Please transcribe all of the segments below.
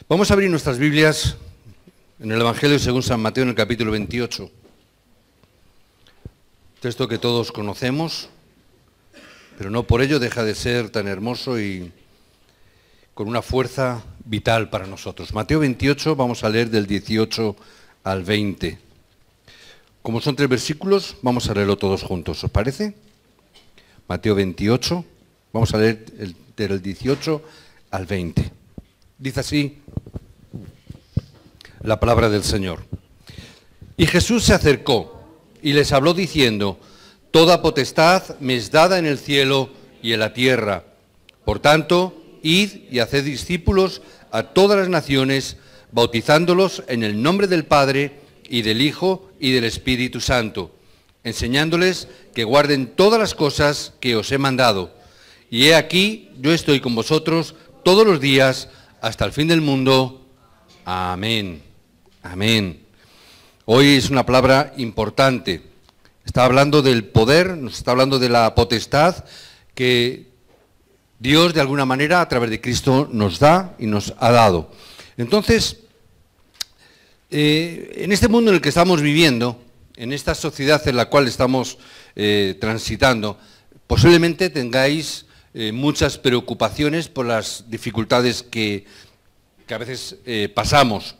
Vamos a abrir nuestras Biblias en el Evangelio según San Mateo, en el capítulo 28. Texto que todos conocemos, pero no por ello deja de ser tan hermoso y con una fuerza vital para nosotros. Mateo 28, vamos a leer del 18 al 20. Como son 3 versículos, vamos a leerlo todos juntos, ¿os parece? Mateo 28, vamos a leer del 18 al 20. Dice así la palabra del Señor. Y Jesús se acercó y les habló diciendo: toda potestad me es dada en el cielo y en la tierra. Por tanto, id y haced discípulos a todas las naciones, bautizándolos en el nombre del Padre y del Hijo y del Espíritu Santo, enseñándoles que guarden todas las cosas que os he mandado. Y he aquí, yo estoy con vosotros todos los días hasta el fin del mundo. Amén. Amén. Hoy es una palabra importante. Está hablando del poder, nos está hablando de la potestad que Dios de alguna manera a través de Cristo nos da y nos ha dado. Entonces, en este mundo en el que estamos viviendo, en esta sociedad en la cual estamos transitando, posiblemente tengáis muchas preocupaciones por las dificultades que a veces pasamos.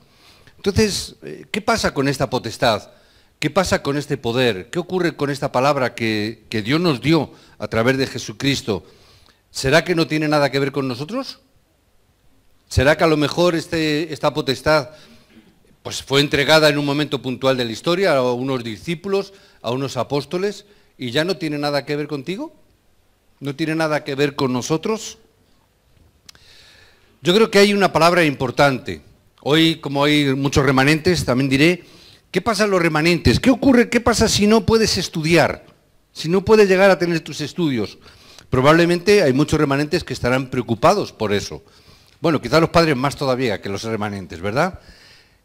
Entonces, ¿qué pasa con esta potestad? ¿Qué pasa con este poder? ¿Qué ocurre con esta palabra que Dios nos dio a través de Jesucristo? ¿Será que no tiene nada que ver con nosotros? ¿Será que a lo mejor esta potestad pues fue entregada en un momento puntual de la historia a unos discípulos, a unos apóstoles, y ya no tiene nada que ver contigo? ¿No tiene nada que ver con nosotros? Yo creo que hay una palabra importante. Hoy, como hay muchos remanentes, también diré, ¿qué pasa en los remanentes? ¿Qué ocurre? ¿Qué pasa si no puedes estudiar? Si no puedes llegar a tener tus estudios. Probablemente hay muchos remanentes que estarán preocupados por eso. Bueno, quizás los padres más todavía que los remanentes, ¿verdad?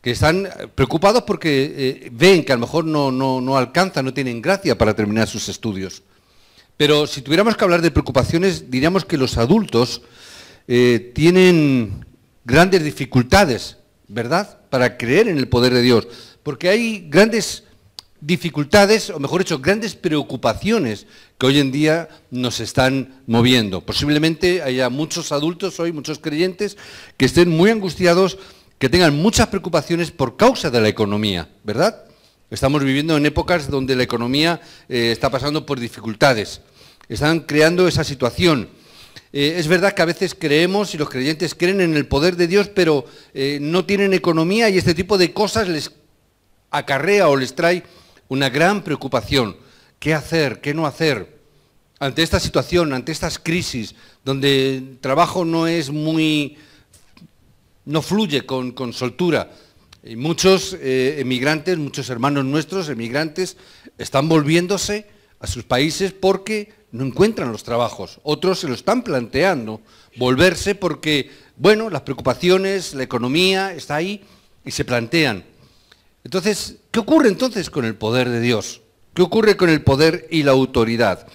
Que están preocupados porque ven que a lo mejor no alcanzan, no tienen gracia para terminar sus estudios. Pero si tuviéramos que hablar de preocupaciones, diríamos que los adultos tienen grandes dificultades, ¿verdad?, para creer en el poder de Dios, porque hay grandes dificultades, o mejor dicho, grandes preocupaciones que hoy en día nos están moviendo. Posiblemente haya muchos adultos hoy, muchos creyentes, que estén muy angustiados, que tengan muchas preocupaciones por causa de la economía, ¿verdad? Estamos viviendo en épocas donde la economía está pasando por dificultades. Están creando esa situación. Es verdad que a veces creemos, y los creyentes creen en el poder de Dios, pero no tienen economía y este tipo de cosas les acarrea o les trae una gran preocupación. ¿Qué hacer? ¿Qué no hacer? Ante esta situación, ante estas crisis, donde el trabajo no fluye con soltura. Y muchos emigrantes, muchos hermanos nuestros emigrantes, están volviéndose a sus países porque no encuentran los trabajos. Otros se lo están planteando, volverse porque, bueno, las preocupaciones, la economía está ahí y se plantean. Entonces, ¿qué ocurre entonces con el poder de Dios? ¿Qué ocurre con el poder y la autoridad?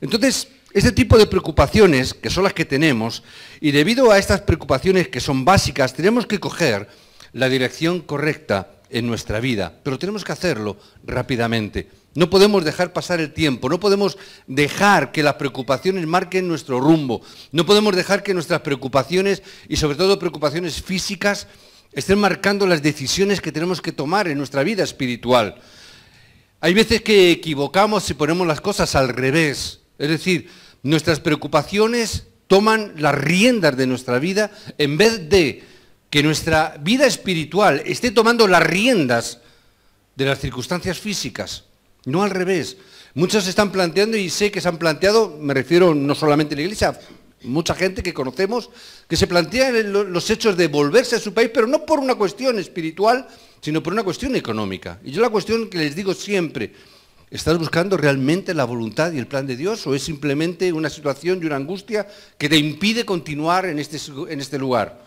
Entonces, este tipo de preocupaciones, que son las que tenemos, y debido a estas preocupaciones que son básicas, tenemos que coger la dirección correcta en nuestra vida, pero tenemos que hacerlo rápidamente. No podemos dejar pasar el tiempo, no podemos dejar que las preocupaciones marquen nuestro rumbo, no podemos dejar que nuestras preocupaciones, y sobre todo preocupaciones físicas, estén marcando las decisiones que tenemos que tomar en nuestra vida espiritual. Hay veces que equivocamos y ponemos las cosas al revés, es decir, nuestras preocupaciones toman las riendas de nuestra vida en vez de que nuestra vida espiritual esté tomando las riendas de las circunstancias físicas, no al revés. Muchos se están planteando, y sé que se han planteado, me refiero no solamente a la iglesia, mucha gente que conocemos, que se plantean los hechos de volverse a su país, pero no por una cuestión espiritual, sino por una cuestión económica. Y yo la cuestión que les digo siempre: ¿estás buscando realmente la voluntad y el plan de Dios, o es simplemente una situación y una angustia que te impide continuar en este lugar?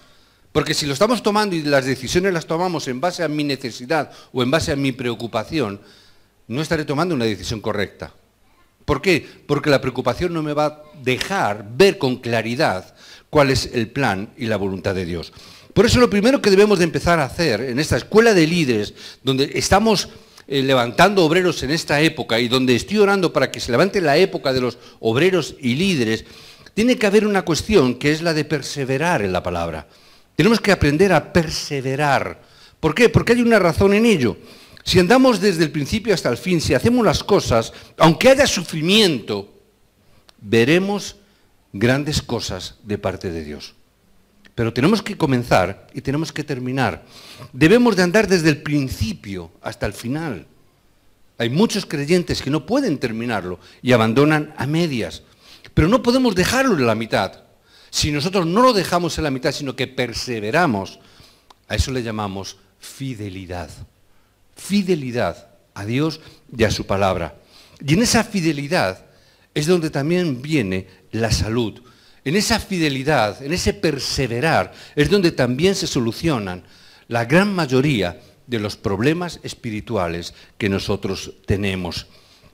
Porque si lo estamos tomando y las decisiones las tomamos en base a mi necesidad o en base a mi preocupación, no estaré tomando una decisión correcta. ¿Por qué? Porque la preocupación no me va a dejar ver con claridad cuál es el plan y la voluntad de Dios. Por eso lo primero que debemos de empezar a hacer en esta escuela de líderes, donde estamos levantando obreros en esta época y donde estoy orando para que se levante la época de los obreros y líderes, tiene que haber una cuestión que es la de perseverar en la palabra. Tenemos que aprender a perseverar. ¿Por qué? Porque hay una razón en ello. Si andamos desde el principio hasta el fin, si hacemos las cosas, aunque haya sufrimiento, veremos grandes cosas de parte de Dios. Pero tenemos que comenzar y tenemos que terminar. Debemos de andar desde el principio hasta el final. Hay muchos creyentes que no pueden terminarlo y abandonan a medias. Pero no podemos dejarlo en la mitad. Si nosotros no lo dejamos en la mitad, sino que perseveramos, a eso le llamamos fidelidad. Fidelidad a Dios y a su palabra. Y en esa fidelidad es donde también viene la salud. En esa fidelidad, en ese perseverar, es donde también se solucionan la gran mayoría de los problemas espirituales que nosotros tenemos.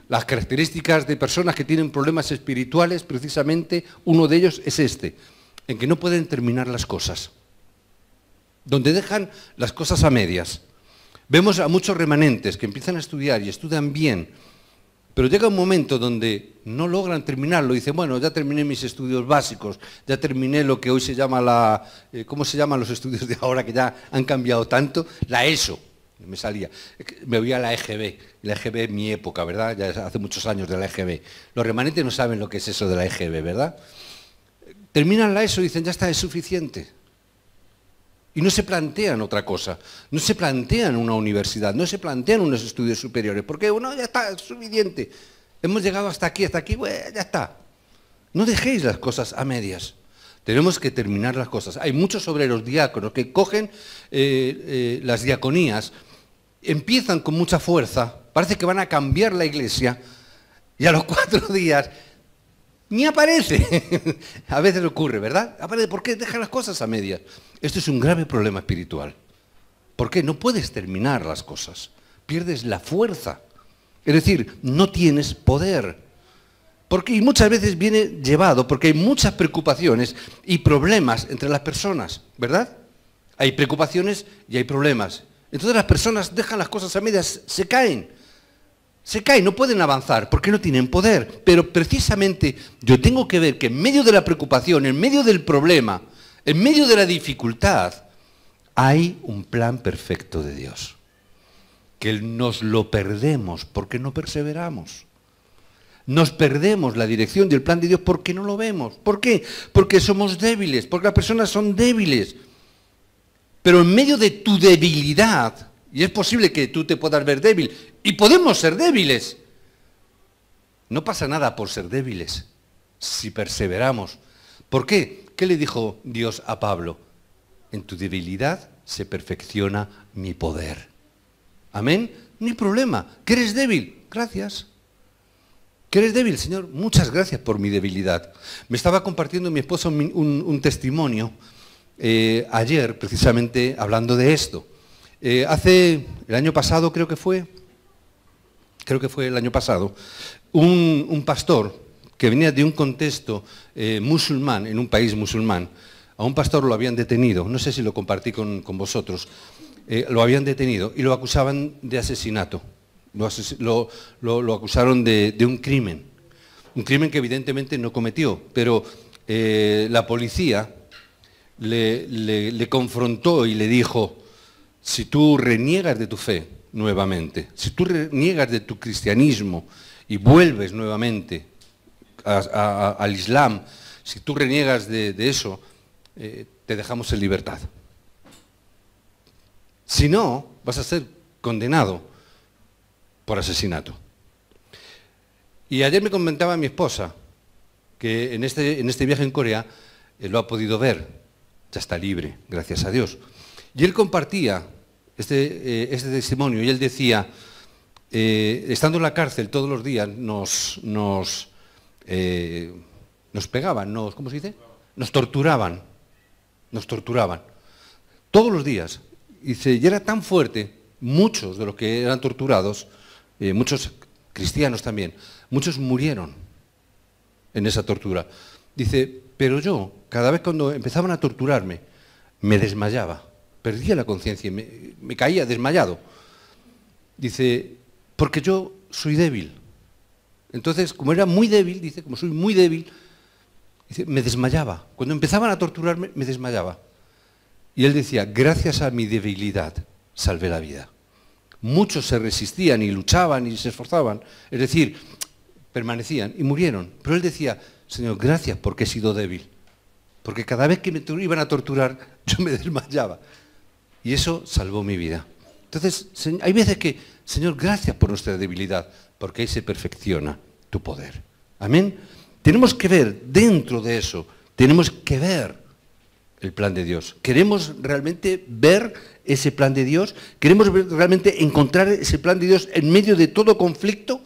Las características de personas que tienen problemas espirituales, precisamente uno de ellos es este, en que no pueden terminar las cosas, donde dejan las cosas a medias. Vemos a muchos remanentes que empiezan a estudiar y estudian bien, pero llega un momento donde no logran terminarlo. Dicen, bueno, ya terminé mis estudios básicos, ya terminé lo que hoy se llama ¿cómo se llaman los estudios de ahora que ya han cambiado tanto? La ESO, me salía. Me voy a la EGB, la EGB es mi época, ¿verdad? Ya hace muchos años de la EGB. Los remanentes no saben lo que es eso de la EGB, ¿verdad? Terminan la ESO y dicen, ya está, es suficiente. Y no se plantean otra cosa, no se plantean una universidad, no se plantean unos estudios superiores, porque bueno, ya está, es suficiente. Hemos llegado hasta aquí, bueno, ya está. No dejéis las cosas a medias. Tenemos que terminar las cosas. Hay muchos obreros diáconos que cogen las diaconías, empiezan con mucha fuerza, parece que van a cambiar la iglesia, y a los 4 días ni aparece. A veces ocurre, ¿verdad? Aparece. ¿Por qué dejan las cosas a medias? Esto es un grave problema espiritual. ¿Por qué? No puedes terminar las cosas. Pierdes la fuerza. Es decir, no tienes poder. Y muchas veces viene llevado porque hay muchas preocupaciones y problemas entre las personas, ¿verdad? Hay preocupaciones y hay problemas. Entonces las personas dejan las cosas a medias, se caen, no pueden avanzar porque no tienen poder. Pero precisamente yo tengo que ver que en medio de la preocupación, en medio del problema, en medio de la dificultad, hay un plan perfecto de Dios. Que nos lo perdemos porque no perseveramos. Nos perdemos la dirección del plan de Dios porque no lo vemos. ¿Por qué? Porque somos débiles, porque las personas son débiles. Pero en medio de tu debilidad, y es posible que tú te puedas ver débil, y podemos ser débiles. No pasa nada por ser débiles, si perseveramos. ¿Por qué? ¿Qué le dijo Dios a Pablo? En tu debilidad se perfecciona mi poder. ¿Amén? No hay problema. ¿Que eres débil? Gracias. ¿Que eres débil, Señor? Muchas gracias por mi debilidad. Me estaba compartiendo mi esposa un testimonio ayer, precisamente, hablando de esto. Hace el año pasado, creo que fue el año pasado, un pastor que venía de un contexto musulmán, en un país musulmán, a un pastor lo habían detenido, no sé si lo compartí con vosotros, lo habían detenido y lo acusaban de asesinato, lo acusaron de un crimen que evidentemente no cometió, pero la policía le confrontó y le dijo, si tú reniegas de tu fe nuevamente, si tú reniegas de tu cristianismo y vuelves nuevamente al Islam, si tú reniegas de eso, te dejamos en libertad. Si no, vas a ser condenado por asesinato. Y ayer me comentaba mi esposa que en este viaje en Corea lo ha podido ver, ya está libre, gracias a Dios. Y él compartía este testimonio y él decía, estando en la cárcel todos los días nos pegaban, ¿cómo se dice? Nos torturaban. Todos los días. Y era tan fuerte, muchos de los que eran torturados, muchos cristianos también, muchos murieron en esa tortura. Dice, pero yo, cada vez cuando empezaban a torturarme, me desmayaba, perdía la conciencia y me caía desmayado. Dice, porque yo soy débil. Entonces, como era muy débil, dice, como soy muy débil, dice, me desmayaba. Cuando empezaban a torturarme, me desmayaba. Y él decía, gracias a mi debilidad, salvé la vida. Muchos se resistían y luchaban y se esforzaban, es decir, permanecían y murieron. Pero él decía, Señor, gracias porque he sido débil. Porque cada vez que me iban a torturar, yo me desmayaba. Y eso salvó mi vida. Entonces, hay veces que, Señor, gracias por nuestra debilidad, porque ahí se perfecciona tu poder. Amén. Tenemos que ver dentro de eso, tenemos que ver el plan de Dios. ¿Queremos realmente ver ese plan de Dios? ¿Queremos realmente encontrar ese plan de Dios en medio de todo conflicto?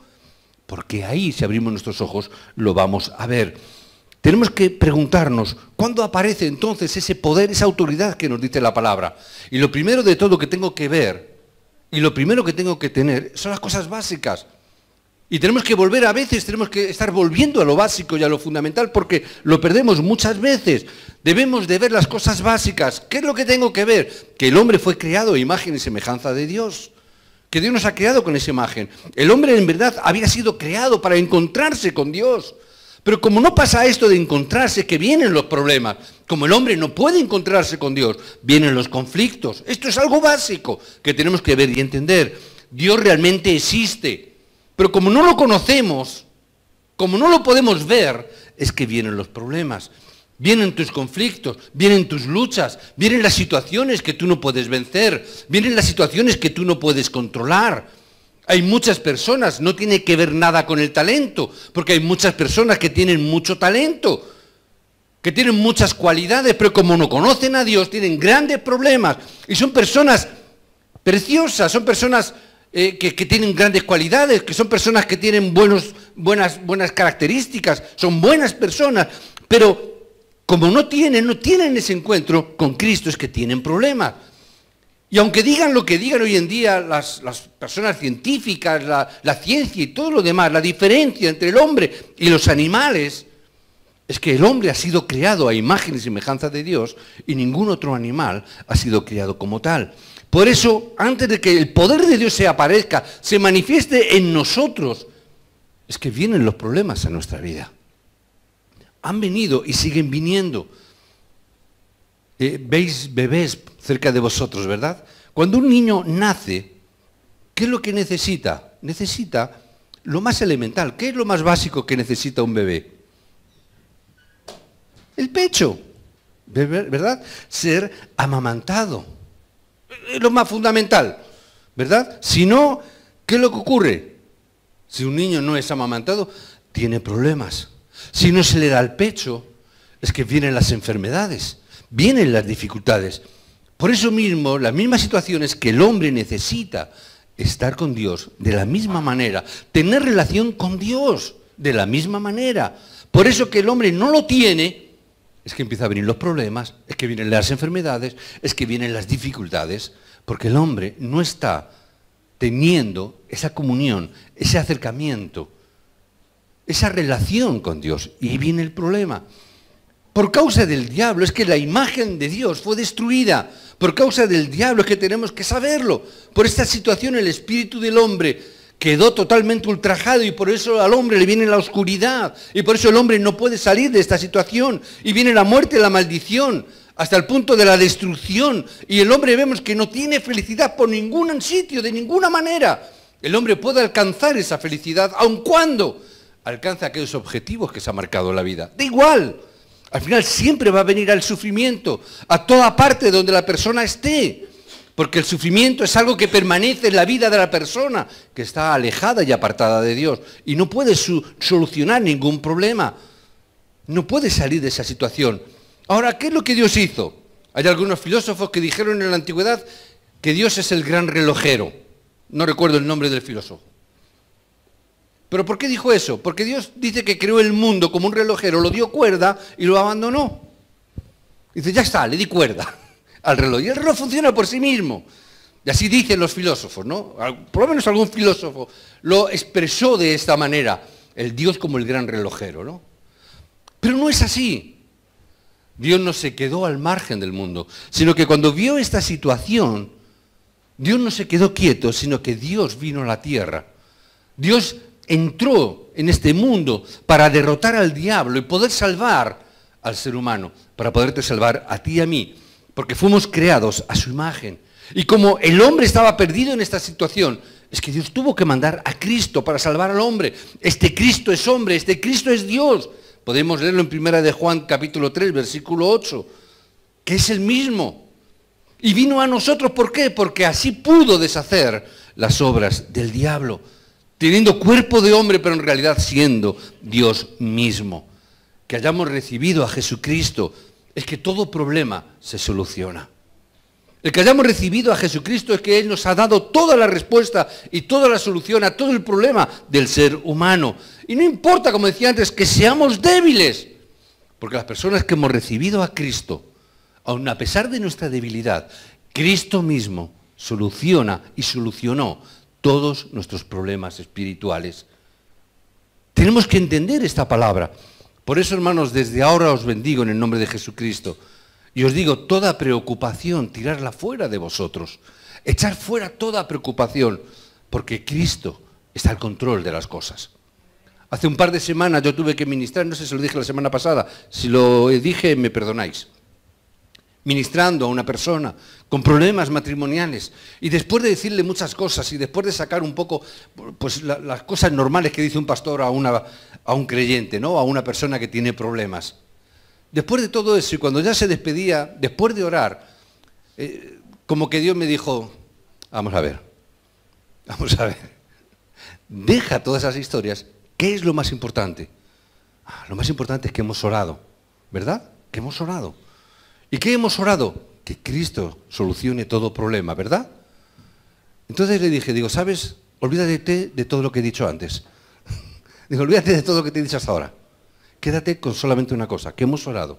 Porque ahí, si abrimos nuestros ojos, lo vamos a ver. Tenemos que preguntarnos, ¿cuándo aparece entonces ese poder, esa autoridad que nos dice la palabra? Y lo primero de todo que tengo que ver, y lo primero que tengo que tener, son las cosas básicas. Y tenemos que volver a veces, tenemos que estar volviendo a lo básico y a lo fundamental, porque lo perdemos muchas veces. Debemos de ver las cosas básicas. ¿Qué es lo que tengo que ver? Que el hombre fue creado a imagen y semejanza de Dios. Que Dios nos ha creado con esa imagen. El hombre en verdad había sido creado para encontrarse con Dios. Pero como no pasa esto de encontrarse, que vienen los problemas. Como el hombre no puede encontrarse con Dios, vienen los conflictos. Esto es algo básico que tenemos que ver y entender. Dios realmente existe. Pero como no lo conocemos, como no lo podemos ver, es que vienen los problemas. Vienen tus conflictos, vienen tus luchas, vienen las situaciones que tú no puedes vencer, vienen las situaciones que tú no puedes controlar. Hay muchas personas, no tiene que ver nada con el talento, porque hay muchas personas que tienen mucho talento, que tienen muchas cualidades, pero como no conocen a Dios, tienen grandes problemas. Y son personas preciosas, son personas que tienen grandes cualidades, que son personas que tienen buenas características, son buenas personas, pero como no tienen ese encuentro con Cristo, es que tienen problemas. Y aunque digan lo que digan hoy en día las personas científicas, la ciencia y todo lo demás, la diferencia entre el hombre y los animales es que el hombre ha sido creado a imagen y semejanza de Dios y ningún otro animal ha sido creado como tal. Por eso, antes de que el poder de Dios se aparezca, se manifieste en nosotros, es que vienen los problemas a nuestra vida. Han venido y siguen viniendo. Veis bebés cerca de vosotros, ¿verdad? Cuando un niño nace, ¿qué es lo que necesita? Necesita lo más elemental. ¿Qué es lo más básico que necesita un bebé? El pecho, ¿verdad? Ser amamantado. Es lo más fundamental, ¿verdad? Si no, ¿qué es lo que ocurre? Si un niño no es amamantado, tiene problemas. Si no se le da el pecho, es que vienen las enfermedades, vienen las dificultades. Por eso mismo, las mismas situaciones que el hombre necesita estar con Dios de la misma manera, tener relación con Dios de la misma manera. Por eso que el hombre no lo tiene, es que empiezan a venir los problemas, es que vienen las enfermedades, es que vienen las dificultades, porque el hombre no está teniendo esa comunión, ese acercamiento, esa relación con Dios. Y viene el problema. Por causa del diablo, es que la imagen de Dios fue destruida. Por causa del diablo es que tenemos que saberlo. Por esta situación el espíritu del hombre quedó totalmente ultrajado y por eso al hombre le viene la oscuridad. Y por eso el hombre no puede salir de esta situación. Y viene la muerte y la maldición hasta el punto de la destrucción. Y el hombre vemos que no tiene felicidad por ningún sitio, de ninguna manera. El hombre puede alcanzar esa felicidad, aun cuando alcanza aquellos objetivos que se ha marcado en la vida. Da igual. Al final siempre va a venir al sufrimiento, a toda parte donde la persona esté, porque el sufrimiento es algo que permanece en la vida de la persona, que está alejada y apartada de Dios, y no puede solucionar ningún problema, no puede salir de esa situación. Ahora, ¿qué es lo que Dios hizo? Hay algunos filósofos que dijeron en la antigüedad que Dios es el gran relojero, no recuerdo el nombre del filósofo. ¿Pero por qué dijo eso? Porque Dios dice que creó el mundo como un relojero, lo dio cuerda y lo abandonó. Dice, ya está, le di cuerda al reloj. Y el reloj funciona por sí mismo. Y así dicen los filósofos, ¿no? Por lo menos algún filósofo lo expresó de esta manera, el Dios como el gran relojero, ¿no? Pero no es así. Dios no se quedó al margen del mundo, sino que cuando vio esta situación, Dios no se quedó quieto, sino que Dios vino a la tierra. Dios entró en este mundo para derrotar al diablo y poder salvar al ser humano, para poderte salvar a ti y a mí, porque fuimos creados a su imagen. Y como el hombre estaba perdido en esta situación, es que Dios tuvo que mandar a Cristo para salvar al hombre. Este Cristo es hombre, este Cristo es Dios. Podemos leerlo en 1 de Juan capítulo 3, versículo 8, que es el mismo. Y vino a nosotros, ¿por qué? Porque así pudo deshacer las obras del diablo, teniendo cuerpo de hombre, pero en realidad siendo Dios mismo. Que hayamos recibido a Jesucristo, es que todo problema se soluciona. El que hayamos recibido a Jesucristo es que Él nos ha dado toda la respuesta y toda la solución a todo el problema del ser humano. Y no importa, como decía antes, que seamos débiles, porque las personas que hemos recibido a Cristo, aun a pesar de nuestra debilidad, Cristo mismo soluciona y solucionó todos nuestros problemas espirituales. Tenemos que entender esta palabra. Por eso, hermanos, desde ahora os bendigo en el nombre de Jesucristo. Y os digo, toda preocupación, tirarla fuera de vosotros. Echar fuera toda preocupación, porque Cristo está al control de las cosas. Hace un par de semanas yo tuve que ministrar, no sé si lo dije la semana pasada, si lo dije me perdonáis, ministrando a una persona con problemas matrimoniales, y después de decirle muchas cosas y después de sacar un poco pues, las cosas normales que dice un pastor a un creyente, ¿no? A una persona que tiene problemas. Después de todo eso, y cuando ya se despedía, después de orar, como que Dios me dijo, vamos a ver, deja todas esas historias, ¿qué es lo más importante? Lo más importante es que hemos orado, ¿verdad? Que hemos orado. ¿Y qué hemos orado? Que Cristo solucione todo problema, ¿verdad? Entonces le dije, digo, ¿sabes? Olvídate de todo lo que he dicho antes. Digo, olvídate de todo lo que te he dicho hasta ahora. Quédate con solamente una cosa, que hemos orado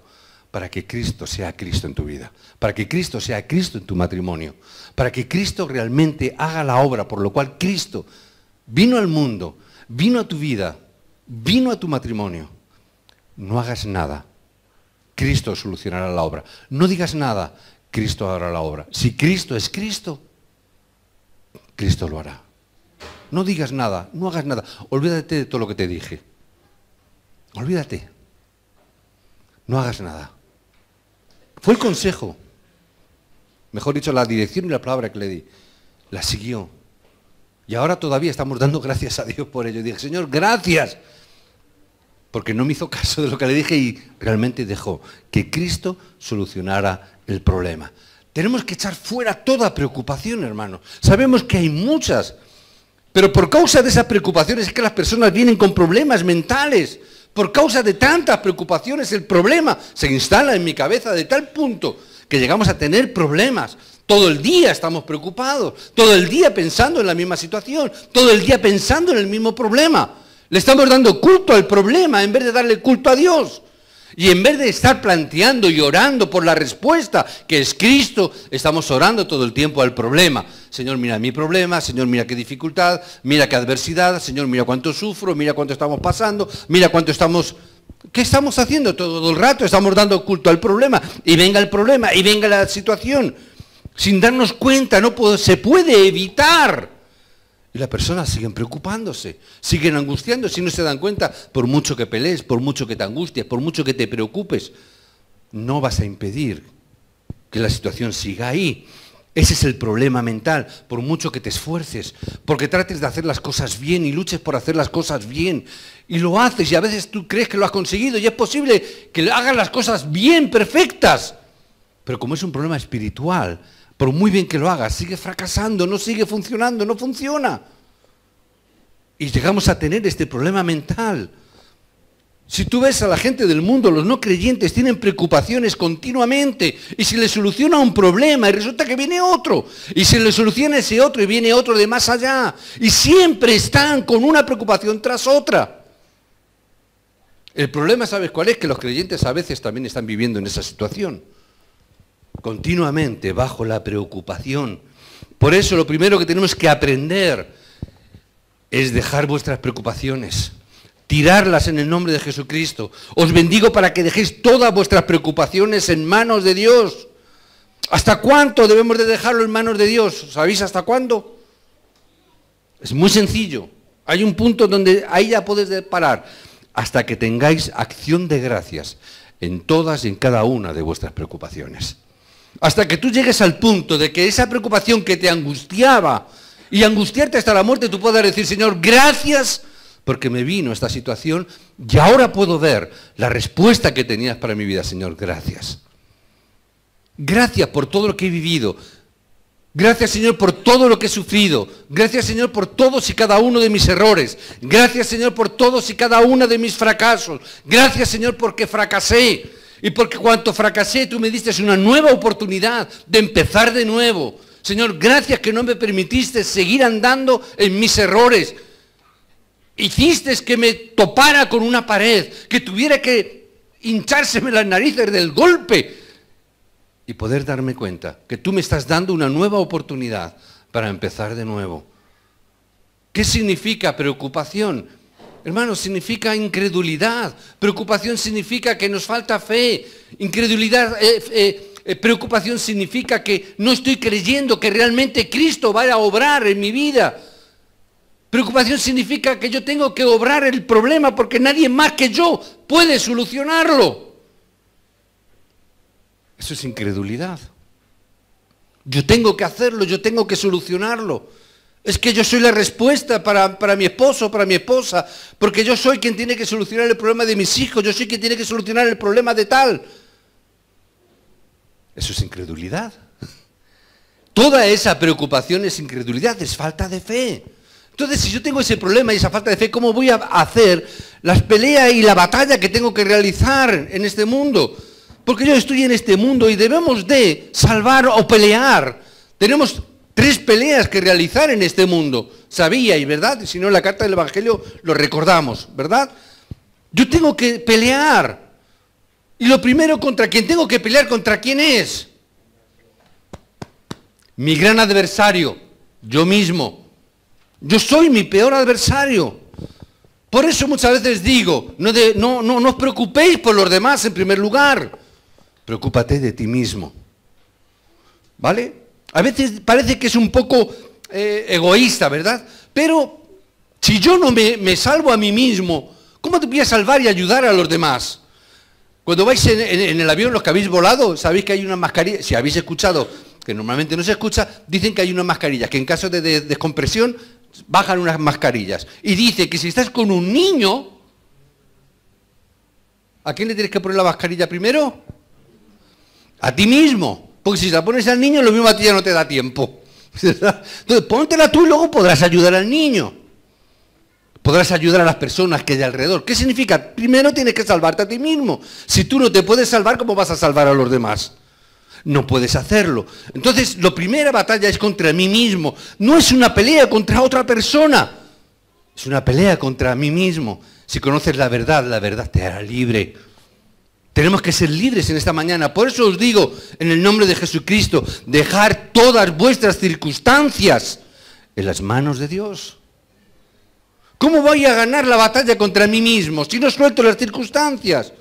para que Cristo sea Cristo en tu vida, para que Cristo sea Cristo en tu matrimonio, para que Cristo realmente haga la obra por lo cual Cristo vino al mundo, vino a tu vida, vino a tu matrimonio. No hagas nada, Cristo solucionará la obra. No digas nada, Cristo hará la obra. Si Cristo es Cristo, Cristo lo hará. No digas nada, no hagas nada, olvídate de todo lo que te dije. Olvídate, no hagas nada. Fue el consejo, mejor dicho, la dirección y la palabra que le di. La siguió. Y ahora todavía estamos dando gracias a Dios por ello. Y dije, Señor, gracias. Porque no me hizo caso de lo que le dije y realmente dejó que Cristo solucionara el problema. Tenemos que echar fuera toda preocupación, hermano. Sabemos que hay muchas, pero por causa de esas preocupaciones es que las personas vienen con problemas mentales. Por causa de tantas preocupaciones, el problema se instala en mi cabeza de tal punto que llegamos a tener problemas. Todo el día estamos preocupados, todo el día pensando en la misma situación, todo el día pensando en el mismo problema. Le estamos dando culto al problema en vez de darle culto a Dios. Y en vez de estar planteando y orando por la respuesta, que es Cristo, estamos orando todo el tiempo al problema. Señor, mira mi problema, Señor, mira qué dificultad, mira qué adversidad, Señor, mira cuánto sufro, mira cuánto estamos pasando, mira cuánto estamos... ¿Qué estamos haciendo todo el rato? Estamos dando culto al problema, y venga el problema, y venga la situación. Sin darnos cuenta, se puede evitar. Y las personas siguen preocupándose, siguen angustiándose y no se dan cuenta, por mucho que pelees, por mucho que te angusties, por mucho que te preocupes, no vas a impedir que la situación siga ahí. Ese es el problema mental, por mucho que te esfuerces, porque trates de hacer las cosas bien y luches por hacer las cosas bien. Y lo haces y a veces tú crees que lo has conseguido y es posible que hagas las cosas bien, perfectas. Pero como es un problema espiritual, por muy bien que lo hagas, sigue fracasando, no sigue funcionando, no funciona. Y llegamos a tener este problema mental. Si tú ves a la gente del mundo, los no creyentes tienen preocupaciones continuamente. Y se les soluciona un problema y resulta que viene otro. Y se les soluciona ese otro y viene otro de más allá. Y siempre están con una preocupación tras otra. El problema, ¿sabes cuál es? Que los creyentes a veces también están viviendo en esa situación. Continuamente bajo la preocupación. Por eso lo primero que tenemos que aprender es dejar vuestras preocupaciones. tirarlas en el nombre de Jesucristo. Os bendigo para que dejéis todas vuestras preocupaciones en manos de Dios. ¿Hasta cuánto debemos de dejarlo en manos de Dios? ¿Sabéis hasta cuándo? Es muy sencillo. Hay un punto donde ahí ya puedes parar. Hasta que tengáis acción de gracias en todas y en cada una de vuestras preocupaciones. Hasta que tú llegues al punto de que esa preocupación que te angustiaba y angustiarte hasta la muerte, tú puedas decir, Señor, gracias porque me vino esta situación y ahora puedo ver la respuesta que tenías para mi vida, Señor, gracias. Gracias por todo lo que he vivido. Gracias, Señor, por todo lo que he sufrido. Gracias, Señor, por todos y cada uno de mis errores. Gracias, Señor, por todos y cada uno de mis fracasos. Gracias, Señor, porque fracasé. Y porque cuando fracasé, tú me diste una nueva oportunidad de empezar de nuevo. Señor, gracias que no me permitiste seguir andando en mis errores. Hiciste que me topara con una pared, que tuviera que hinchárseme las narices del golpe y poder darme cuenta que tú me estás dando una nueva oportunidad para empezar de nuevo. ¿Qué significa preocupación? Hermanos, significa incredulidad. Preocupación significa que nos falta fe. Incredulidad, preocupación significa que no estoy creyendo que realmente Cristo vaya a obrar en mi vida. Preocupación significa que yo tengo que obrar el problema porque nadie más que yo puede solucionarlo. Eso es incredulidad. Yo tengo que hacerlo, yo tengo que solucionarlo. Es que yo soy la respuesta para mi esposo, para mi esposa, porque yo soy quien tiene que solucionar el problema de mis hijos, yo soy quien tiene que solucionar el problema de tal. Eso es incredulidad. Toda esa preocupación es incredulidad, es falta de fe. Entonces, si yo tengo ese problema y esa falta de fe, ¿cómo voy a hacer las peleas y la batalla que tengo que realizar en este mundo? Porque yo estoy en este mundo y debemos de salvar o pelear. Tenemos 3 peleas que realizar en este mundo. Sabíais, ¿verdad? Si no, en la carta del Evangelio lo recordamos, ¿verdad? Yo tengo que pelear. Y lo primero contra quien tengo que pelear, ¿contra quién es? Mi gran adversario, yo mismo. Yo soy mi peor adversario. Por eso muchas veces digo, no os preocupéis por los demás en primer lugar. Preocúpate de ti mismo. ¿Vale? A veces parece que es un poco egoísta, ¿verdad? Pero si yo no me salvo a mí mismo, ¿cómo te voy a salvar y ayudar a los demás? Cuando vais en el avión, los que habéis volado, sabéis que hay una mascarilla, si habéis escuchado, que normalmente no se escucha, dicen que hay unas mascarillas, que en caso de descompresión, bajan unas mascarillas. Y dice que si estás con un niño, ¿a quién le tienes que poner la mascarilla primero? A ti mismo. Porque si se la pones al niño, lo mismo a ti ya no te da tiempo. Entonces, póntela tú y luego podrás ayudar al niño. Podrás ayudar a las personas que hay alrededor. ¿Qué significa? Primero tienes que salvarte a ti mismo. Si tú no te puedes salvar, ¿cómo vas a salvar a los demás? No puedes hacerlo. Entonces, la primera batalla es contra mí mismo. No es una pelea contra otra persona. Es una pelea contra mí mismo. Si conoces la verdad te hará libre. Tenemos que ser libres en esta mañana. Por eso os digo, en el nombre de Jesucristo, dejar todas vuestras circunstancias en las manos de Dios. ¿Cómo voy a ganar la batalla contra mí mismo si no suelto las circunstancias?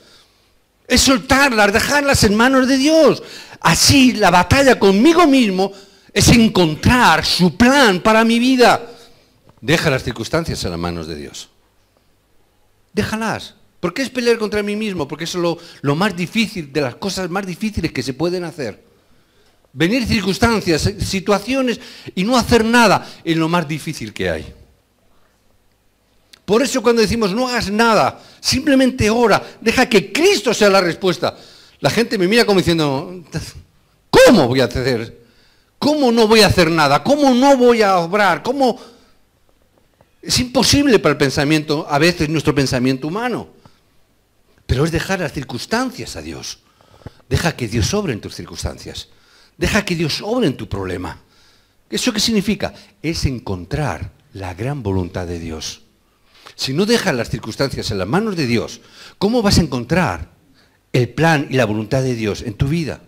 Es soltarlas, dejarlas en manos de Dios. Así la batalla conmigo mismo es encontrar su plan para mi vida. Deja las circunstancias en las manos de Dios. Déjalas. ¿Por qué es pelear contra mí mismo? Porque eso es lo más difícil, de las cosas más difíciles que se pueden hacer. Venir circunstancias, situaciones y no hacer nada es lo más difícil que hay. Por eso cuando decimos no hagas nada, simplemente ora, deja que Cristo sea la respuesta. La gente me mira como diciendo, ¿cómo voy a hacer? ¿Cómo no voy a hacer nada? ¿Cómo no voy a obrar? ¿Cómo? Es imposible para el pensamiento, a veces nuestro pensamiento humano. Pero es dejar las circunstancias a Dios. Deja que Dios obre en tus circunstancias. Deja que Dios obre en tu problema. ¿Eso qué significa? Es encontrar la gran voluntad de Dios. Si no dejas las circunstancias en las manos de Dios, ¿cómo vas a encontrar el plan y la voluntad de Dios en tu vida?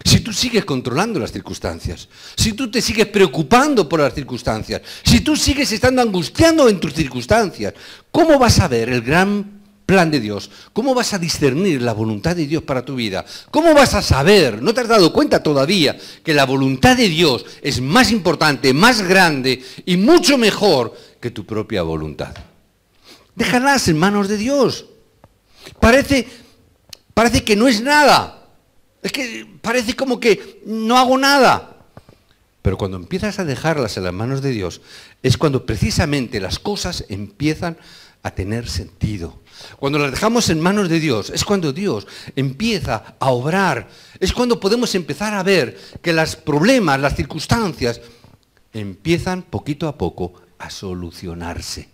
Si tú sigues controlando las circunstancias, si tú te sigues preocupando por las circunstancias, si tú sigues estando angustiando en tus circunstancias, ¿cómo vas a ver el gran plan de Dios? ¿Cómo vas a discernir la voluntad de Dios para tu vida? ¿Cómo vas a saber, no te has dado cuenta todavía, que la voluntad de Dios es más importante, más grande y mucho mejor que tu propia voluntad? Déjalas en manos de Dios. Parece que no es nada. Es que parece como que no hago nada. Pero cuando empiezas a dejarlas en las manos de Dios, es cuando precisamente las cosas empiezan a tener sentido. Cuando las dejamos en manos de Dios, es cuando Dios empieza a obrar. Es cuando podemos empezar a ver que los problemas, las circunstancias, empiezan poquito a poco a solucionarse.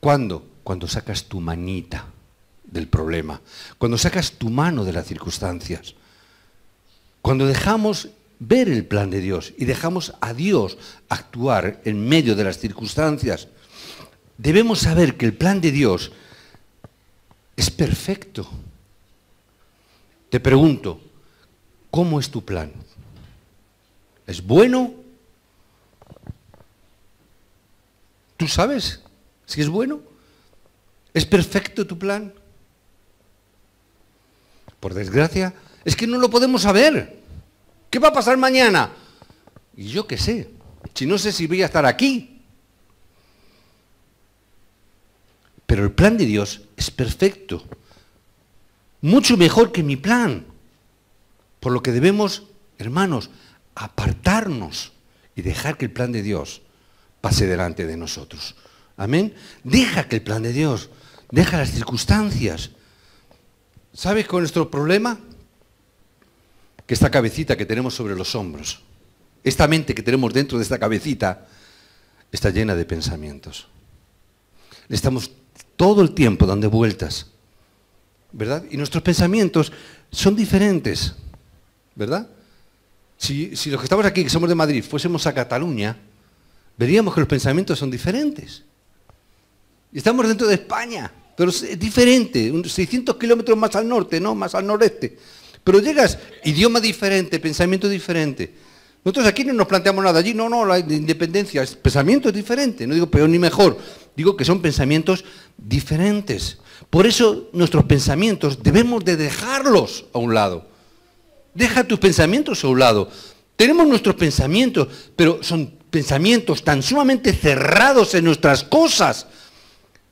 ¿Cuándo? Cuando sacas tu manita del problema, cuando sacas tu mano de las circunstancias, cuando dejamos ver el plan de Dios y dejamos a Dios actuar en medio de las circunstancias. Debemos saber que el plan de Dios es perfecto. Te pregunto, ¿cómo es tu plan? ¿Es bueno? ¿Tú sabes si es bueno? ¿Es perfecto tu plan? Por desgracia, es que no lo podemos saber. ¿Qué va a pasar mañana? Y yo qué sé, si no sé si voy a estar aquí. Pero el plan de Dios es perfecto, mucho mejor que mi plan. Por lo que debemos, hermanos, apartarnos y dejar que el plan de Dios pase delante de nosotros. Amén. Deja que el plan de Dios, deja las circunstancias. ¿Sabes cuál es nuestro problema? Que esta cabecita que tenemos sobre los hombros, esta mente que tenemos dentro de esta cabecita, está llena de pensamientos. Le estamos todo el tiempo dando vueltas, ¿verdad? Y nuestros pensamientos son diferentes, ¿verdad? Si los que estamos aquí, que somos de Madrid, fuésemos a Cataluña, veríamos que los pensamientos son diferentes. Y estamos dentro de España, pero es diferente, unos 600 kilómetros más al norte, ¿no? Más al noreste. Pero llegas, idioma diferente, pensamiento diferente. Nosotros aquí no nos planteamos nada, allí no, la independencia, es pensamiento diferente, no digo peor ni mejor, digo que son pensamientos diferentes. Por eso nuestros pensamientos debemos de dejarlos a un lado. Deja tus pensamientos a un lado. Tenemos nuestros pensamientos, pero son pensamientos tan sumamente cerrados en nuestras cosas.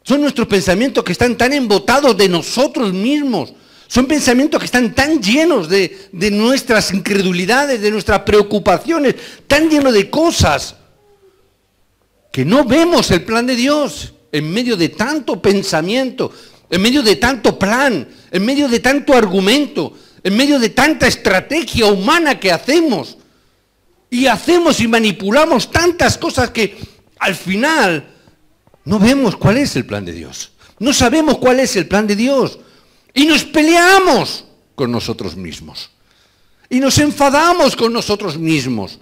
Son nuestros pensamientos que están tan embotados de nosotros mismos. Son pensamientos que están tan llenos de nuestras incredulidades, de nuestras preocupaciones, tan llenos de cosas, que no vemos el plan de Dios en medio de tanto pensamiento, en medio de tanto plan, en medio de tanto argumento, en medio de tanta estrategia humana que hacemos. Y hacemos y manipulamos tantas cosas que al final no vemos cuál es el plan de Dios. No sabemos cuál es el plan de Dios. Y nos peleamos con nosotros mismos. Y nos enfadamos con nosotros mismos.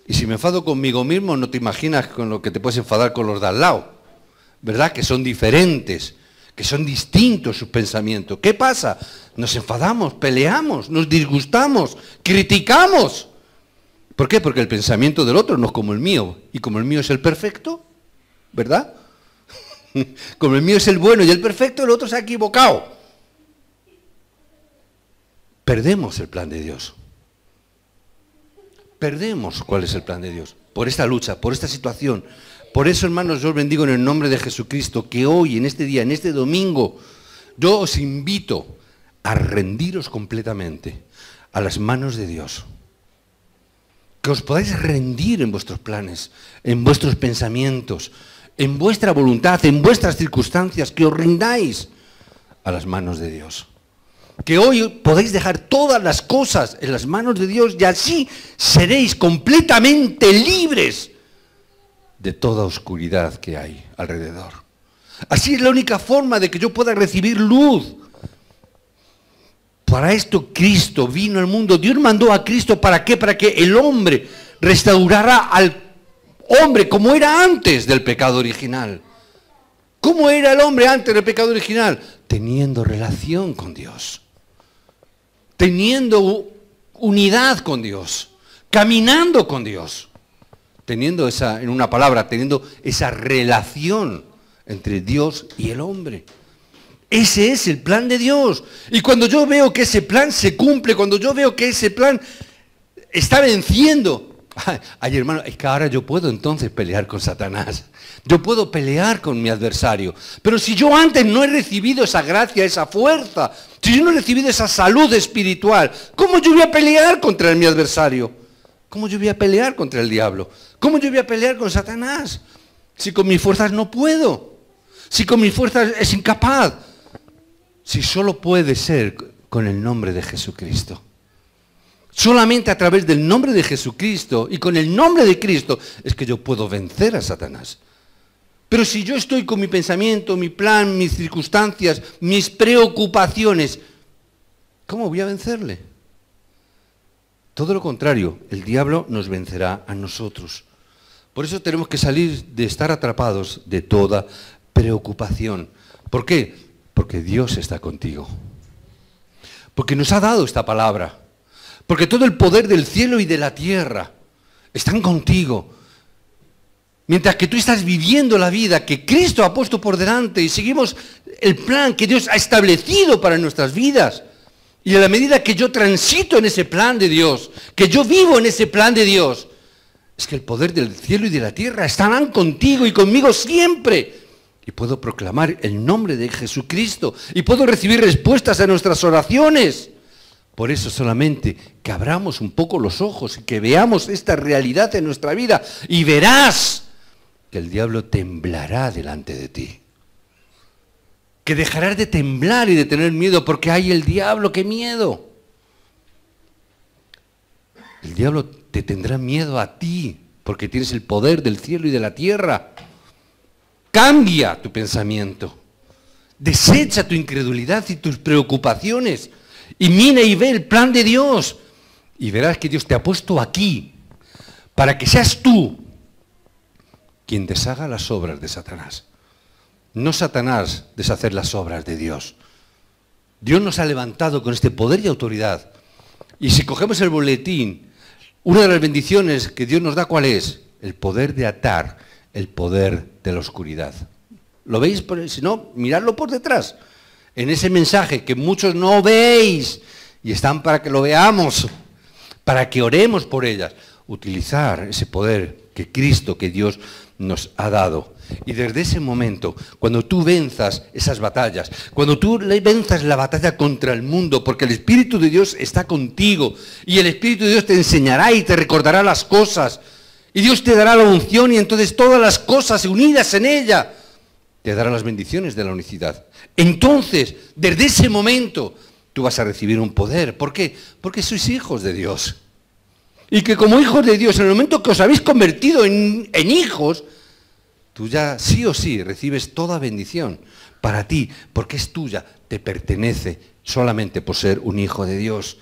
Y si me enfado conmigo mismo, no te imaginas con lo que te puedes enfadar con los de al lado. ¿Verdad? Que son diferentes, que son distintos sus pensamientos. ¿Qué pasa? Nos enfadamos, peleamos, nos disgustamos, criticamos. ¿Por qué? Porque el pensamiento del otro no es como el mío. Y como el mío es el perfecto, ¿verdad? Como el mío es el bueno y el perfecto, el otro se ha equivocado. Perdemos el plan de Dios. Perdemos cuál es el plan de Dios. Por esta lucha, por esta situación. Por eso, hermanos, yo os bendigo en el nombre de Jesucristo, que hoy, en este día, en este domingo, yo os invito a rendiros completamente a las manos de Dios. Que os podáis rendir en vuestros planes, en vuestros pensamientos, en vuestra voluntad, en vuestras circunstancias, que os rindáis a las manos de Dios. Que hoy podáis dejar todas las cosas en las manos de Dios y así seréis completamente libres de toda oscuridad que hay alrededor. Así es la única forma de que yo pueda recibir luz. Para esto Cristo vino al mundo. Dios mandó a Cristo, ¿para qué? Para que el hombre restaurara al hombre como era antes del pecado original. ¿Cómo era el hombre antes del pecado original? Teniendo relación con Dios. teniendo unidad con Dios, caminando con Dios, teniendo en una palabra, teniendo esa relación entre Dios y el hombre. Ese es el plan de Dios. Y cuando yo veo que ese plan se cumple, cuando yo veo que ese plan está venciendo, ay hermano, es que ahora yo puedo entonces pelear con Satanás. Yo puedo pelear con mi adversario. Pero si yo antes no he recibido esa gracia, esa fuerza, si yo no he recibido esa salud espiritual, ¿cómo yo voy a pelear contra mi adversario? ¿Cómo yo voy a pelear contra el diablo? ¿Cómo yo voy a pelear con Satanás? Si con mis fuerzas no puedo. Si con mis fuerzas es incapaz. Si solo puede ser con el nombre de Jesucristo. Solamente a través del nombre de Jesucristo y con el nombre de Cristo es que yo puedo vencer a Satanás. Pero si yo estoy con mi pensamiento, mi plan, mis circunstancias, mis preocupaciones, ¿cómo voy a vencerle? Todo lo contrario, el diablo nos vencerá a nosotros. Por eso tenemos que salir de estar atrapados de toda preocupación. ¿Por qué? Porque Dios está contigo. Porque nos ha dado esta palabra. Porque todo el poder del cielo y de la tierra están contigo. Mientras que tú estás viviendo la vida que Cristo ha puesto por delante y seguimos el plan que Dios ha establecido para nuestras vidas. Y a la medida que yo transito en ese plan de Dios, que yo vivo en ese plan de Dios, es que el poder del cielo y de la tierra estarán contigo y conmigo siempre. Y puedo proclamar el nombre de Jesucristo y puedo recibir respuestas a nuestras oraciones. Por eso solamente que abramos un poco los ojos y que veamos esta realidad en nuestra vida y verás que el diablo temblará delante de ti. Que dejarás de temblar y de tener miedo porque hay el diablo, ¡qué miedo! El diablo te tendrá miedo a ti porque tienes el poder del cielo y de la tierra. Cambia tu pensamiento. Desecha tu incredulidad y tus preocupaciones. Y mira y ve el plan de Dios. Y verás que Dios te ha puesto aquí para que seas tú quien deshaga las obras de Satanás. No Satanás deshacer las obras de Dios. Dios nos ha levantado con este poder y autoridad. Y si cogemos el boletín, una de las bendiciones que Dios nos da, ¿cuál es? El poder de atar el poder de la oscuridad. ¿Lo veis? Si no, miradlo por detrás. En ese mensaje que muchos no veis y están para que lo veamos, para que oremos por ellas. Utilizar ese poder que Cristo, que Dios nos ha dado. Y desde ese momento, cuando tú venzas esas batallas, cuando tú venzas la batalla contra el mundo, porque el Espíritu de Dios está contigo y el Espíritu de Dios te enseñará y te recordará las cosas y Dios te dará la unción y entonces todas las cosas unidas en ella te dará las bendiciones de la unicidad. Entonces, desde ese momento, tú vas a recibir un poder. ¿Por qué? Porque sois hijos de Dios. Y que como hijos de Dios, en el momento que os habéis convertido en hijos, tú ya sí o sí recibes toda bendición para ti, porque es tuya, te pertenece solamente por ser un hijo de Dios.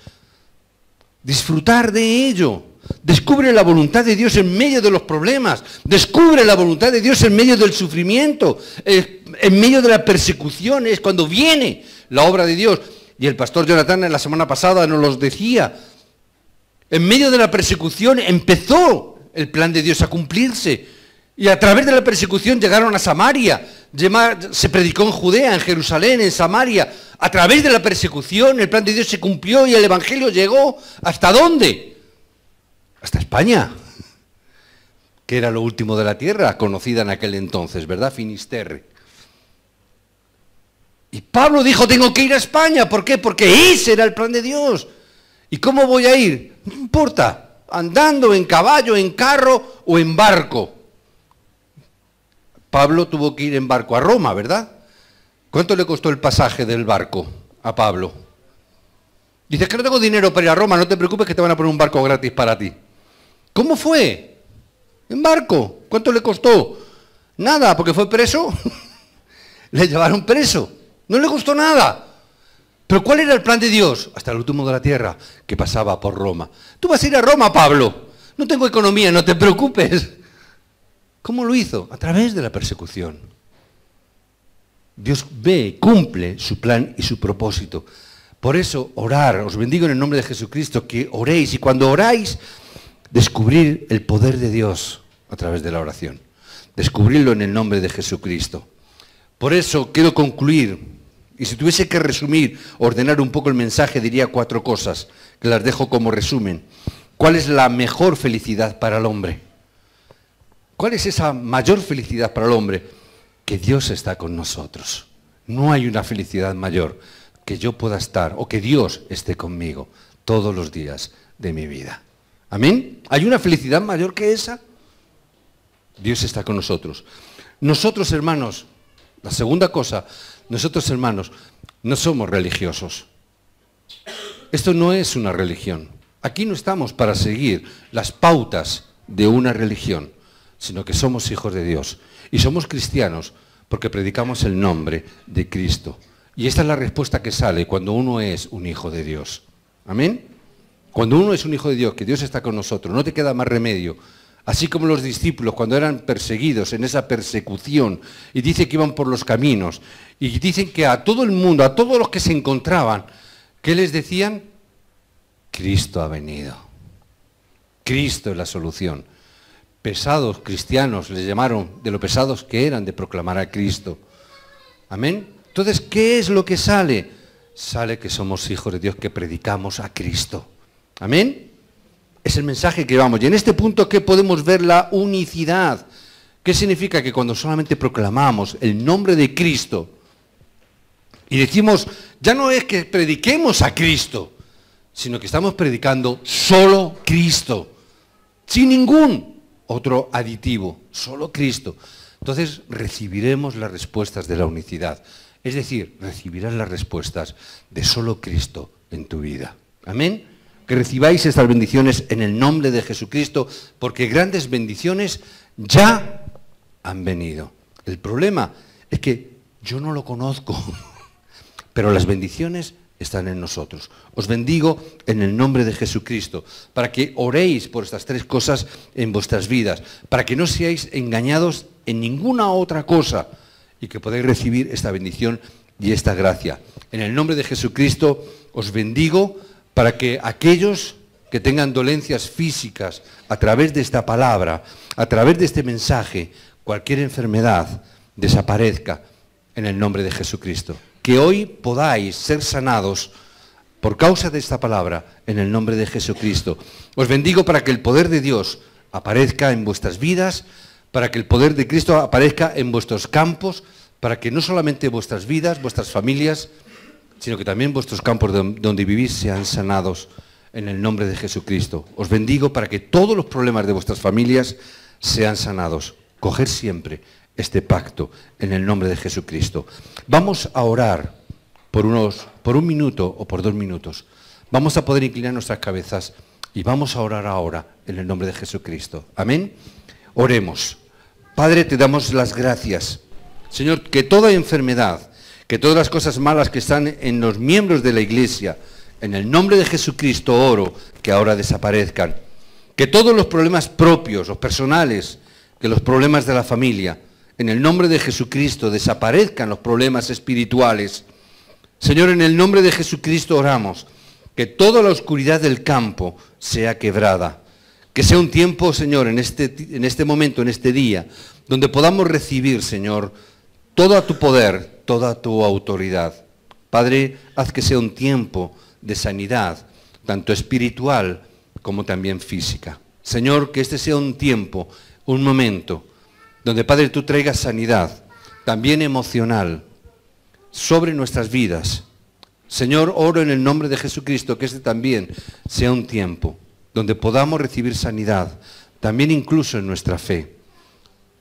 Disfrutar de ello. Descubre la voluntad de Dios en medio de los problemas. Descubre la voluntad de Dios en medio del sufrimiento, en medio de la persecución. Es cuando viene la obra de Dios. Y el pastor Jonathan en la semana pasada nos los decía. En medio de la persecución empezó el plan de Dios a cumplirse. Y a través de la persecución llegaron a Samaria. Se predicó en Judea, en Jerusalén, en Samaria. A través de la persecución el plan de Dios se cumplió y el Evangelio llegó. ¿Hasta dónde? Hasta España, que era lo último de la tierra, conocida en aquel entonces, ¿verdad? Finisterre. Y Pablo dijo, tengo que ir a España. ¿Por qué? Porque ese era el plan de Dios. ¿Y cómo voy a ir? No importa, andando, en caballo, en carro o en barco. Pablo tuvo que ir en barco a Roma, ¿verdad? ¿Cuánto le costó el pasaje del barco a Pablo? Dices que no tengo dinero para ir a Roma, no te preocupes que te van a poner un barco gratis para ti. ¿Cómo fue? En barco. ¿Cuánto le costó? Nada, porque fue preso. Le llevaron preso. No le costó nada. Pero ¿cuál era el plan de Dios? Hasta el último de la tierra, que pasaba por Roma. Tú vas a ir a Roma, Pablo. No tengo economía, no te preocupes. ¿Cómo lo hizo? A través de la persecución. Dios ve, cumple su plan y su propósito Por eso, orar, os bendigo en el nombre de Jesucristo, que oréis, y cuando oráis, descubrir el poder de Dios a través de la oración. Descubrirlo en el nombre de Jesucristo. Por eso quiero concluir, y si tuviese que resumir, ordenar un poco el mensaje, diría 4 cosas, que las dejo como resumen. ¿Cuál es la mejor felicidad para el hombre? ¿Cuál es esa mayor felicidad para el hombre? Que Dios está con nosotros. No hay una felicidad mayor que yo pueda estar, o que Dios esté conmigo todos los días de mi vida. ¿Amén? ¿Hay una felicidad mayor que esa? Dios está con nosotros. Nosotros, hermanos, la segunda cosa, nosotros, hermanos, no somos religiosos. Esto no es una religión. Aquí no estamos para seguir las pautas de una religión, sino que somos hijos de Dios. Y somos cristianos porque predicamos el nombre de Cristo. Y esta es la respuesta que sale cuando uno es un hijo de Dios. ¿Amén? Cuando uno es un hijo de Dios, que Dios está con nosotros, no te queda más remedio. Así como los discípulos cuando eran perseguidos en esa persecución, y dice que iban por los caminos, y dicen que a todo el mundo, a todos los que se encontraban, ¿qué les decían? Cristo ha venido. Cristo es la solución. Pesados cristianos les llamaron, de lo pesados que eran de proclamar a Cristo. Amén. Entonces, ¿qué es lo que sale? Sale que somos hijos de Dios, que predicamos a Cristo. Amén. Es el mensaje que vamos. Y en este punto, ¿qué podemos ver? La unicidad. ¿Qué significa? Que cuando solamente proclamamos el nombre de Cristo y decimos, ya no es que prediquemos a Cristo, sino que estamos predicando solo Cristo, sin ningún otro aditivo, solo Cristo. Entonces recibiremos las respuestas de la unicidad. Es decir, recibirás las respuestas de solo Cristo en tu vida. Amén. Que recibáis estas bendiciones en el nombre de Jesucristo, porque grandes bendiciones ya han venido. El problema es que yo no lo conozco, pero las bendiciones están en nosotros. Os bendigo en el nombre de Jesucristo, para que oréis por estas 3 cosas en vuestras vidas, para que no seáis engañados en ninguna otra cosa, y que podáis recibir esta bendición y esta gracia. En el nombre de Jesucristo os bendigo para que aquellos que tengan dolencias físicas a través de esta palabra, a través de este mensaje, cualquier enfermedad desaparezca en el nombre de Jesucristo. Que hoy podáis ser sanados por causa de esta palabra en el nombre de Jesucristo. Os bendigo para que el poder de Dios aparezca en vuestras vidas, para que el poder de Cristo aparezca en vuestros campos, para que no solamente vuestras vidas, vuestras familias, sino que también vuestros campos donde vivís sean sanados en el nombre de Jesucristo. Os bendigo para que todos los problemas de vuestras familias sean sanados. Coged siempre este pacto en el nombre de Jesucristo. Vamos a orar por un minuto o por 2 minutos. Vamos a poder inclinar nuestras cabezas y vamos a orar ahora en el nombre de Jesucristo. Amén. Oremos. Padre, te damos las gracias. Señor, que toda enfermedad, que todas las cosas malas que están en los miembros de la Iglesia, en el nombre de Jesucristo oro, que ahora desaparezcan. Que todos los problemas propios, los personales, que los problemas de la familia, en el nombre de Jesucristo desaparezcan los problemas espirituales. Señor, en el nombre de Jesucristo oramos, que toda la oscuridad del campo sea quebrada. Que sea un tiempo, Señor, en este momento, en este día, donde podamos recibir, Señor, todo tu poder, toda tu autoridad. Padre, haz que sea un tiempo de sanidad, tanto espiritual como también física. Señor, que este sea un tiempo, un momento, donde, Padre, tú traigas sanidad, también emocional, sobre nuestras vidas. Señor, oro en el nombre de Jesucristo, que este también sea un tiempo donde podamos recibir sanidad, también incluso en nuestra fe.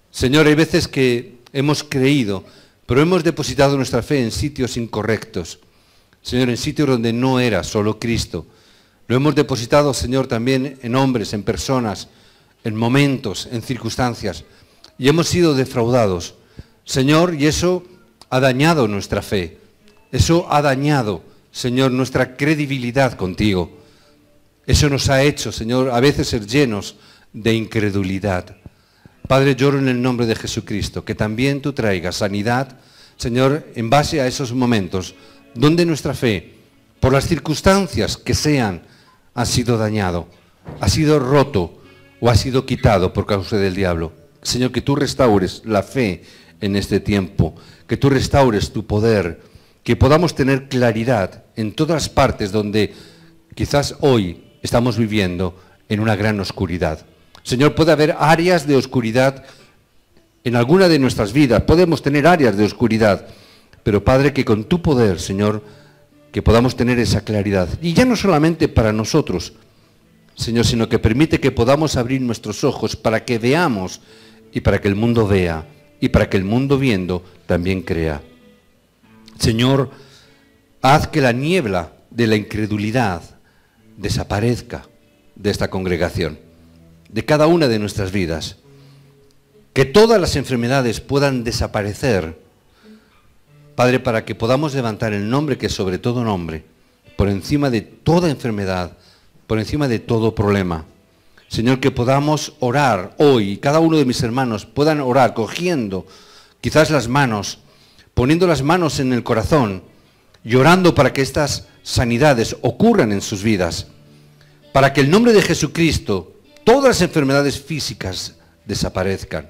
Señor, hay veces que hemos creído, pero hemos depositado nuestra fe en sitios incorrectos. Señor, en sitios donde no era solo Cristo. Lo hemos depositado, Señor, también en hombres, en personas, en momentos, en circunstancias. Y hemos sido defraudados. Señor, y eso ha dañado nuestra fe. Eso ha dañado, Señor, nuestra credibilidad contigo. Eso nos ha hecho, Señor, a veces ser llenos de incredulidad. Padre, lloro en el nombre de Jesucristo, que también tú traigas sanidad, Señor, en base a esos momentos donde nuestra fe por las circunstancias que sean, ha sido dañado, ha sido roto o ha sido quitado por causa del diablo. Señor, que tú restaures la fe en este tiempo, que tú restaures tu poder, que podamos tener claridad en todas las partes donde quizás hoy estamos viviendo en una gran oscuridad. Señor, puede haber áreas de oscuridad en alguna de nuestras vidas, podemos tener áreas de oscuridad, pero Padre, que con tu poder, Señor, que podamos tener esa claridad. Y ya no solamente para nosotros, Señor, sino que permite que podamos abrir nuestros ojos para que veamos y para que el mundo vea y para que el mundo viendo también crea. Señor, haz que la niebla de la incredulidad desaparezca de esta congregación, de cada una de nuestras vidas. Que todas las enfermedades puedan desaparecer, Padre, para que podamos levantar el nombre que es sobre todo nombre, por encima de toda enfermedad, por encima de todo problema. Señor, que podamos orar hoy, cada uno de mis hermanos puedan orar cogiendo quizás las manos, poniendo las manos en el corazón, llorando para que estas sanidades ocurran en sus vidas, para que el nombre de Jesucristo, todas las enfermedades físicas desaparezcan,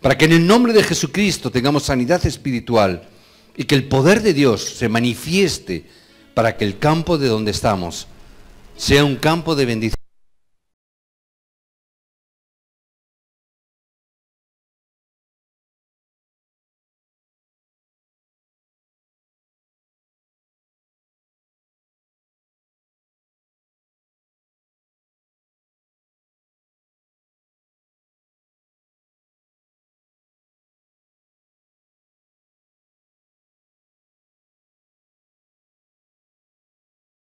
para que en el nombre de Jesucristo tengamos sanidad espiritual y que el poder de Dios se manifieste para que el campo de donde estamos sea un campo de bendición.